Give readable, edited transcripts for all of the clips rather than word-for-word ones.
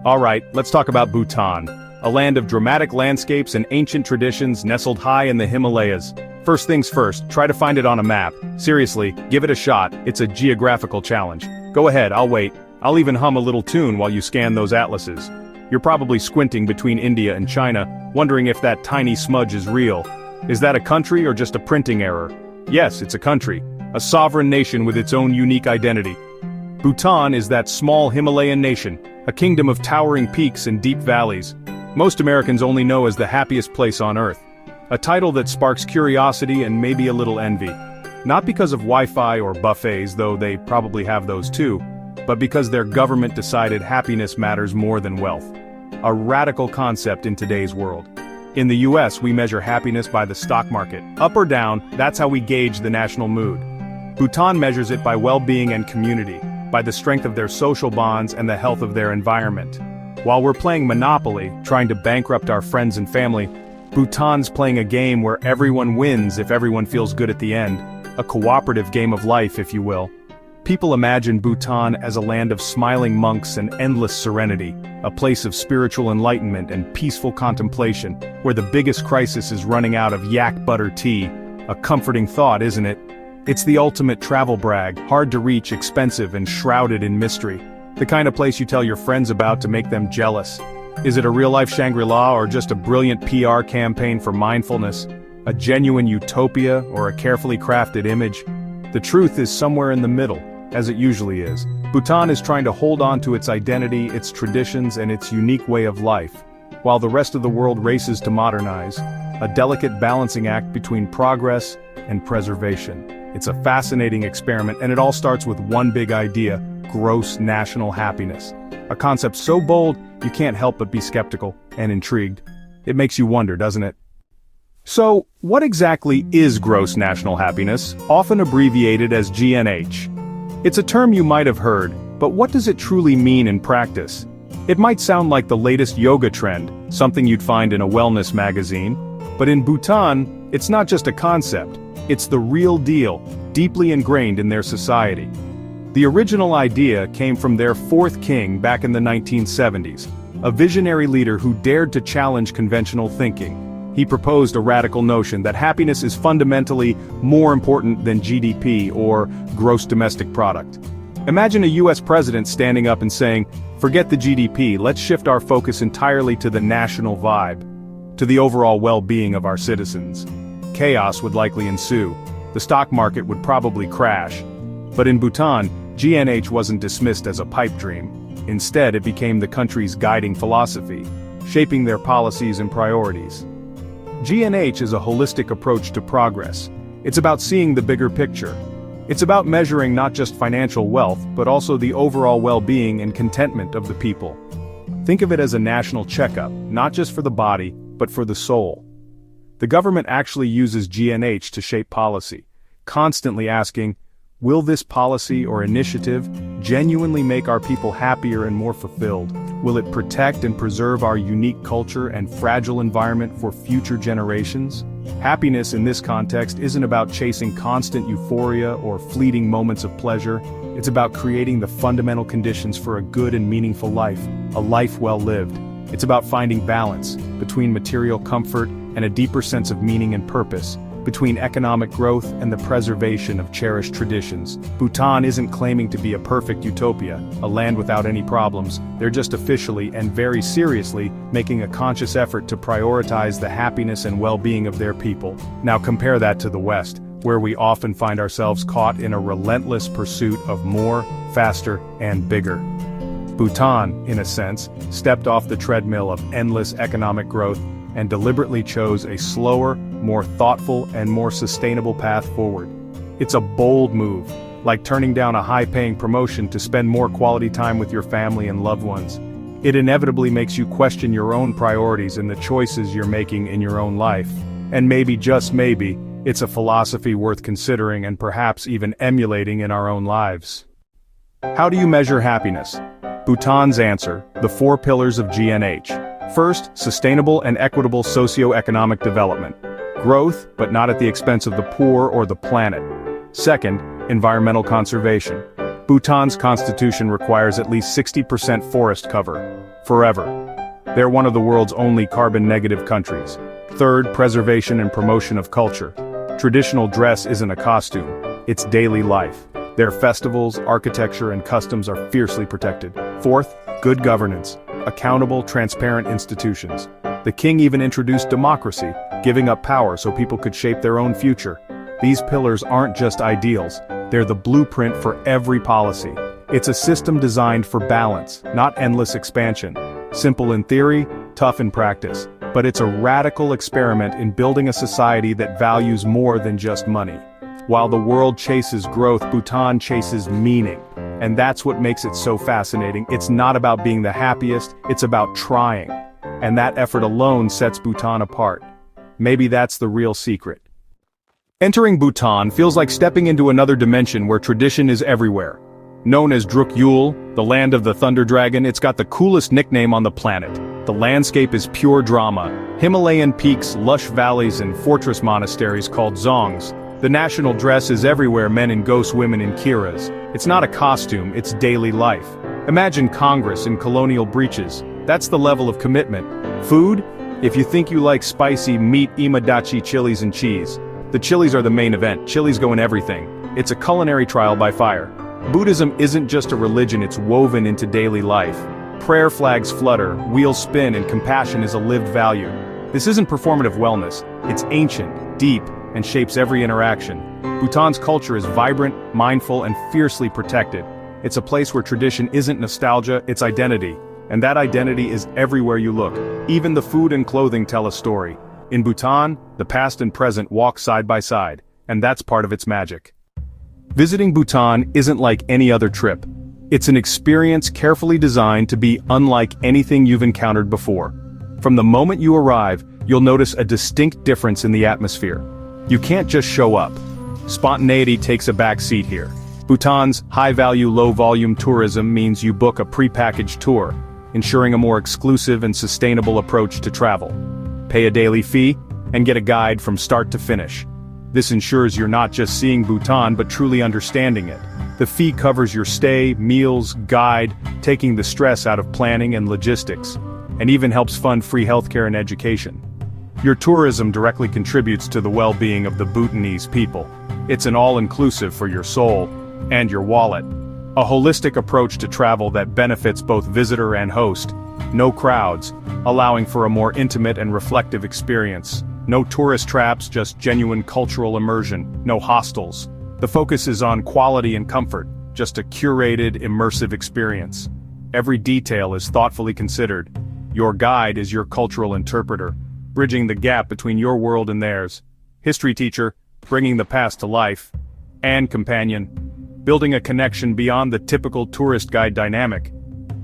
Alright, let's talk about Bhutan, a land of dramatic landscapes and ancient traditions nestled high in the Himalayas. First things first, try to find it on a map. Seriously, give it a shot, it's a geographical challenge. Go ahead, I'll wait. I'll even hum a little tune while you scan those atlases. You're probably squinting between India and China, wondering if that tiny smudge is real. Is that a country or just a printing error? Yes, it's a country, a sovereign nation with its own unique identity. Bhutan is that small Himalayan nation, a kingdom of towering peaks and deep valleys. Most Americans only know as the happiest place on earth. A title that sparks curiosity and maybe a little envy. Not because of Wi-Fi or buffets, though they probably have those too, but because their government decided happiness matters more than wealth. A radical concept in today's world. In the US, we measure happiness by the stock market. Up or down, that's how we gauge the national mood. Bhutan measures it by well-being and community, by the strength of their social bonds and the health of their environment. While we're playing Monopoly, trying to bankrupt our friends and family, Bhutan's playing a game where everyone wins if everyone feels good at the end. A cooperative game of life, if you will. People imagine Bhutan as a land of smiling monks and endless serenity, a place of spiritual enlightenment and peaceful contemplation, where the biggest crisis is running out of yak butter tea. A comforting thought, isn't it? It's the ultimate travel brag, hard to reach, expensive, and shrouded in mystery. The kind of place you tell your friends about to make them jealous. Is it a real-life Shangri-La or just a brilliant PR campaign for mindfulness? A genuine utopia or a carefully crafted image? The truth is somewhere in the middle, as it usually is. Bhutan is trying to hold on to its identity, its traditions, and its unique way of life, while the rest of the world races to modernize, a delicate balancing act between progress and preservation. It's a fascinating experiment, and it all starts with one big idea: gross national happiness. A concept so bold, you can't help but be skeptical and intrigued. It makes you wonder, doesn't it? So, what exactly is gross national happiness, often abbreviated as GNH? It's a term you might have heard, but what does it truly mean in practice? It might sound like the latest yoga trend, something you'd find in a wellness magazine, but in Bhutan, it's not just a concept, it's the real deal, deeply ingrained in their society. The original idea came from their fourth king back in the 1970s, a visionary leader who dared to challenge conventional thinking. He proposed a radical notion that happiness is fundamentally more important than GDP or gross domestic product. Imagine a US president standing up and saying, "Forget the GDP, let's shift our focus entirely to the national vibe, to the overall well-being of our citizens." Chaos would likely ensue. The stock market would probably crash. But in Bhutan, GNH wasn't dismissed as a pipe dream. Instead, it became the country's guiding philosophy, shaping their policies and priorities. GNH is a holistic approach to progress. It's about seeing the bigger picture. It's about measuring not just financial wealth, but also the overall well-being and contentment of the people. Think of it as a national checkup, not just for the body, but for the soul. The government actually uses GNH to shape policy, constantly asking, will this policy or initiative genuinely make our people happier and more fulfilled? Will it protect and preserve our unique culture and fragile environment for future generations? Happiness in this context isn't about chasing constant euphoria or fleeting moments of pleasure. It's about creating the fundamental conditions for a good and meaningful life, a life well lived. It's about finding balance between material comfort and a deeper sense of meaning and purpose, between economic growth and the preservation of cherished traditions. Bhutan isn't claiming to be a perfect utopia, a land without any problems. They're just officially and very seriously making a conscious effort to prioritize the happiness and well-being of their people. Now compare that to the West, where we often find ourselves caught in a relentless pursuit of more, faster, and bigger. Bhutan, in a sense, stepped off the treadmill of endless economic growth and deliberately chose a slower, more thoughtful, and more sustainable path forward. It's a bold move, like turning down a high-paying promotion to spend more quality time with your family and loved ones. It inevitably makes you question your own priorities and the choices you're making in your own life. And maybe, just maybe, it's a philosophy worth considering and perhaps even emulating in our own lives. How do you measure happiness? Bhutan's answer: the 4 pillars of GNH. First, sustainable and equitable socio-economic development. Growth, but not at the expense of the poor or the planet. Second, environmental conservation. Bhutan's constitution requires at least 60% forest cover. forever. They're one of the world's only carbon-negative countries. Third, preservation and promotion of culture. Traditional dress isn't a costume, it's daily life. Their festivals, architecture, and customs are fiercely protected. Fourth, good governance. Accountable, transparent institutions. The king even introduced democracy, giving up power so people could shape their own future. These pillars aren't just ideals, they're the blueprint for every policy. It's a system designed for balance, not endless expansion. Simple in theory, tough in practice. But it's a radical experiment in building a society that values more than just money. While the world chases growth, Bhutan chases meaning. And that's what makes it so fascinating. It's not about being the happiest, it's about trying. And that effort alone sets Bhutan apart. Maybe that's the real secret. Entering Bhutan feels like stepping into another dimension where tradition is everywhere. Known as Druk Yul, the land of the thunder dragon, it's got the coolest nickname on the planet. The landscape is pure drama. Himalayan peaks, lush valleys, and fortress monasteries called zongs. The national dress is everywhere, men in ghost, women in kiras. It's not a costume, it's daily life. Imagine Congress in colonial breeches. That's the level of commitment. Food? If you think you like spicy meat, imadachi chilies and cheese. The chilies are the main event. Chilies go in everything. It's a culinary trial by fire. Buddhism isn't just a religion, it's woven into daily life. Prayer flags flutter, wheels spin, and compassion is a lived value. This isn't performative wellness, it's ancient, deep, and shapes every interaction. Bhutan's culture is vibrant, mindful, and fiercely protected. It's a place where tradition isn't nostalgia, it's identity. And that identity is everywhere you look. Even the food and clothing tell a story. In Bhutan, the past and present walk side by side, and that's part of its magic. Visiting Bhutan isn't like any other trip. It's an experience carefully designed to be unlike anything you've encountered before. From the moment you arrive, you'll notice a distinct difference in the atmosphere. You can't just show up. Spontaneity takes a back seat here. Bhutan's high-value, low-volume tourism means you book a pre-packaged tour, ensuring a more exclusive and sustainable approach to travel. Pay a daily fee, and get a guide from start to finish. This ensures you're not just seeing Bhutan but truly understanding it. The fee covers your stay, meals, guide, taking the stress out of planning and logistics, and even helps fund free healthcare and education. Your tourism directly contributes to the well-being of the Bhutanese people. It's an all-inclusive for your soul and your wallet. A holistic approach to travel that benefits both visitor and host. No crowds, allowing for a more intimate and reflective experience. No tourist traps, just genuine cultural immersion. No hostels. The focus is on quality and comfort, just a curated, immersive experience. Every detail is thoughtfully considered. Your guide is your cultural interpreter, bridging the gap between your world and theirs. History teacher, bringing the past to life. And companion, building a connection beyond the typical tourist guide dynamic.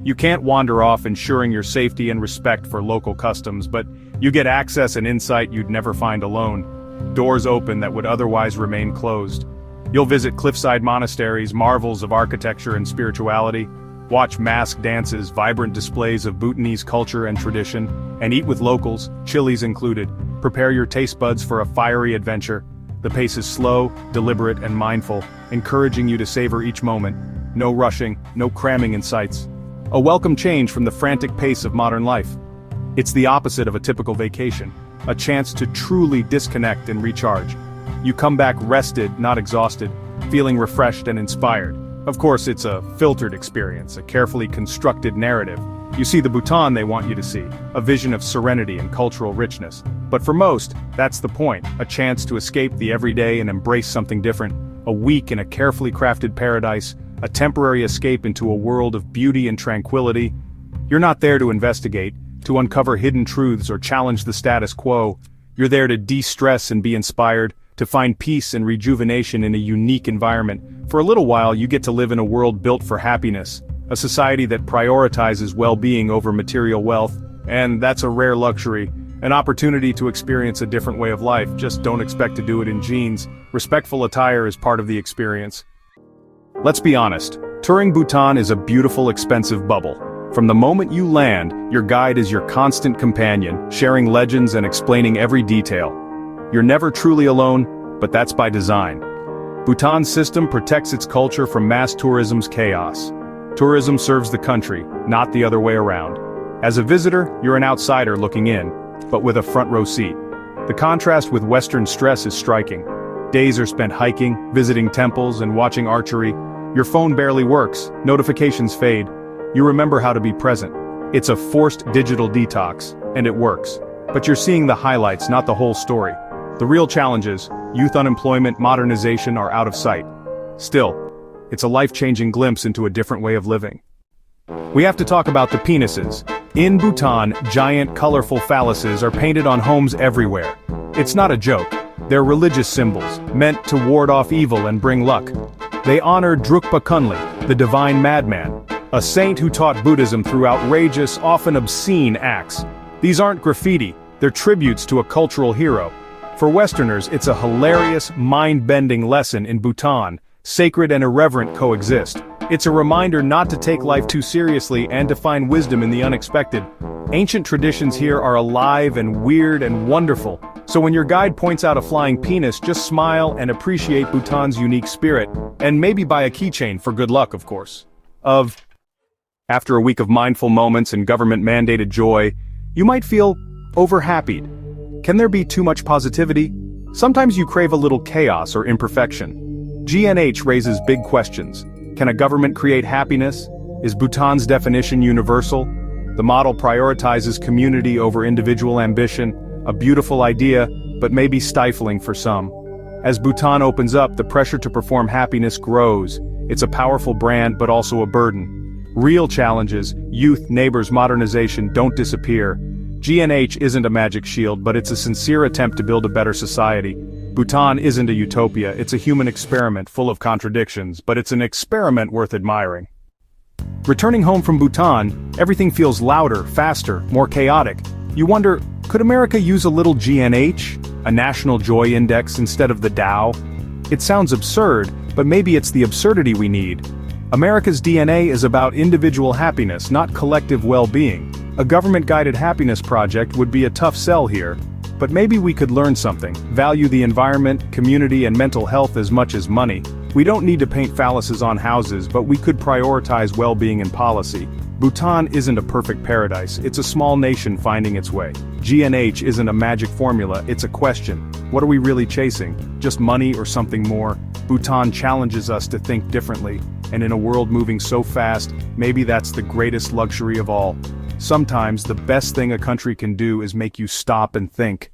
You can't wander off ensuring your safety and respect for local customs, but you get access and insight you'd never find alone. Doors open that would otherwise remain closed. You'll visit cliffside monasteries, marvels of architecture and spirituality, watch masked dances, vibrant displays of Bhutanese culture and tradition, and eat with locals, chilies included. Prepare your taste buds for a fiery adventure. The pace is slow, deliberate, and mindful, encouraging you to savor each moment. No rushing, no cramming in sights. A welcome change from the frantic pace of modern life. It's the opposite of a typical vacation, a chance to truly disconnect and recharge. You come back rested, not exhausted, feeling refreshed and inspired. Of course, it's a filtered experience, a carefully constructed narrative. You see the Bhutan they want you to see, a vision of serenity and cultural richness. But for most, that's the point, a chance to escape the everyday and embrace something different. A week in a carefully crafted paradise, a temporary escape into a world of beauty and tranquility. You're not there to investigate, to uncover hidden truths or challenge the status quo. You're there to de-stress and be inspired, to find peace and rejuvenation in a unique environment. For a little while, you get to live in a world built for happiness, a society that prioritizes well-being over material wealth, and that's a rare luxury, an opportunity to experience a different way of life. Just don't expect to do it in jeans. Respectful attire is part of the experience. Let's be honest, touring Bhutan is a beautiful, expensive bubble. From the moment you land, your guide is your constant companion, sharing legends and explaining every detail. You're never truly alone, but that's by design. Bhutan's system protects its culture from mass tourism's chaos. Tourism serves the country, not the other way around. As a visitor, you're an outsider looking in, but with a front row seat. The contrast with Western stress is striking. Days are spent hiking, visiting temples, and watching archery. Your phone barely works, notifications fade. You remember how to be present. It's a forced digital detox, and it works. But you're seeing the highlights, not the whole story. The real challenges, youth unemployment, modernization, are out of sight. Still, it's a life-changing glimpse into a different way of living. We have to talk about the penises. In Bhutan, giant, colorful phalluses are painted on homes everywhere. It's not a joke. They're religious symbols, meant to ward off evil and bring luck. They honor Drukpa Kunli, the divine madman, a saint who taught Buddhism through outrageous, often obscene acts. These aren't graffiti, they're tributes to a cultural hero. For Westerners, it's a hilarious, mind-bending lesson in Bhutan. Sacred and irreverent coexist. It's a reminder not to take life too seriously and to find wisdom in the unexpected. Ancient traditions here are alive and weird and wonderful. So when your guide points out a flying penis, just smile and appreciate Bhutan's unique spirit, and maybe buy a keychain for good luck, of course. After a week of mindful moments and government-mandated joy, you might feel overhappied. Can there be too much positivity? Sometimes you crave a little chaos or imperfection. GNH raises big questions. Can a government create happiness? Is Bhutan's definition universal? The model prioritizes community over individual ambition, a beautiful idea, but maybe stifling for some. As Bhutan opens up, the pressure to perform happiness grows. It's a powerful brand, but also a burden. Real challenges, youth, neighbors, modernization, don't disappear. GNH isn't a magic shield, but it's a sincere attempt to build a better society. Bhutan isn't a utopia, it's a human experiment full of contradictions, but it's an experiment worth admiring. Returning home from Bhutan, everything feels louder, faster, more chaotic. You wonder, could America use a little GNH? A national joy index instead of the Tao? It sounds absurd, but maybe it's the absurdity we need. America's DNA is about individual happiness, not collective well-being. A government-guided happiness project would be a tough sell here. But maybe we could learn something, value the environment, community and mental health as much as money. We don't need to paint phalluses on houses, but we could prioritize well-being in policy. Bhutan isn't a perfect paradise, it's a small nation finding its way. GNH isn't a magic formula, it's a question. What are we really chasing? Just money or something more? Bhutan challenges us to think differently, and in a world moving so fast, maybe that's the greatest luxury of all. Sometimes the best thing a country can do is make you stop and think.